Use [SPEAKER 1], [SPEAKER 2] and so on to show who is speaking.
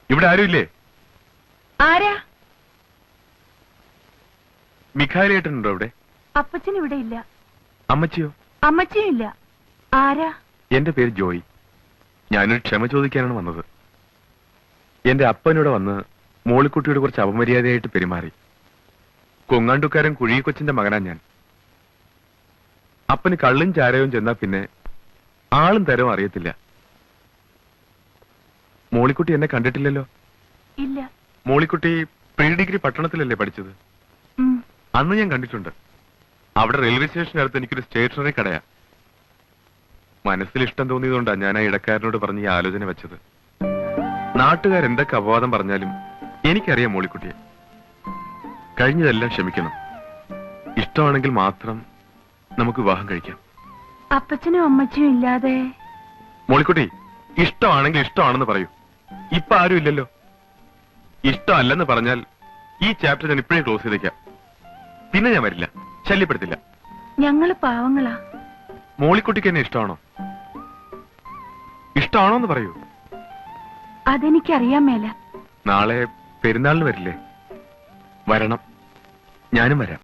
[SPEAKER 1] ഇവിടെ ആരുമില്ലേ?
[SPEAKER 2] ആരാ?
[SPEAKER 1] മിഖായിലേട്ടനുണ്ടോ ഇവിടെ?
[SPEAKER 2] അപ്പച്ചൻ ഇവിടെ ഇല്ല.
[SPEAKER 1] അമ്മച്ചിയോ?
[SPEAKER 2] അമ്മച്ചിയും ഇല്ല. ആരാ?
[SPEAKER 1] എന്റെ പേര് ജോയി. ഞാനൊരു ക്ഷമ ചോദിക്കാനാണ് വന്നത്. എന്റെ അപ്പനോട് വന്ന് മോളിക്കുട്ടിയോട് കുറച്ച് അപമര്യാദയായിട്ട് പെരുമാറി. കൊങ്ങാണ്ടുക്കാരൻ കുഴിക്കൊച്ചിന്റെ മകനാ ഞാൻ. അപ്പന് കള്ളും ചാരവും ചെന്നാ പിന്നെ ആളും തരവും അറിയത്തില്ല. മോളിക്കുട്ടി എന്നെ കണ്ടിട്ടില്ലല്ലോ?
[SPEAKER 2] ഇല്ല.
[SPEAKER 1] മോളിക്കുട്ടി പ്രീ ഡിഗ്രി പട്ടണത്തിലല്ലേ പഠിച്ചത്? അന്ന് ഞാൻ കണ്ടിട്ടുണ്ട്. അവിടെ റെയിൽവേ സ്റ്റേഷനടുത്ത് എനിക്കൊരു സ്റ്റേഷനറി കടയാ. മനസ്സിൽ ഇഷ്ടം തോന്നിയതുകൊണ്ടാ ഞാൻ ആ ഇടക്കാരനോട് പറഞ്ഞ് ഈ ആലോചന വെച്ചത്. നാട്ടുകാരെന്തൊക്കെ അപവാദം പറഞ്ഞാലും എനിക്കറിയാം മോളിക്കുട്ടിയെ. കഴിഞ്ഞതെല്ലാം ക്ഷമിക്കണം. ഇഷ്ടമാണെങ്കിൽ മാത്രം നമുക്ക് വിവാഹം കഴിക്കാം.
[SPEAKER 2] അപ്പച്ചനും അമ്മച്ചിയും ഇല്ലാതെ.
[SPEAKER 1] മോളിക്കുട്ടി, ഇഷ്ടമാണെങ്കിൽ ഇഷ്ടമാണെന്ന് പറയൂ. ഇപ്പൊ ആരും ഇല്ലല്ലോ. ഇഷ്ടമല്ലെന്ന് പറഞ്ഞാൽ ഈ ചാപ്റ്റർ ഞാൻ ഇപ്പോഴേ ക്ലോസ് ചെയ്തേക്കാം. പിന്നെ ഞാൻ വരില്ല, ശല്യപ്പെടുത്തില്ല.
[SPEAKER 2] ഞങ്ങള് പാവങ്ങളാ.
[SPEAKER 1] മോളിക്കുട്ടിക്ക് എന്നെ ഇഷ്ടമാണോ? ഇഷ്ടമാണോ എന്ന് പറയൂ.
[SPEAKER 2] അതെനിക്കറിയാൻ മേല.
[SPEAKER 1] നാളെ പെരുന്നാളിന് വരില്ലേ? വരണം. ഞാനും വരാം.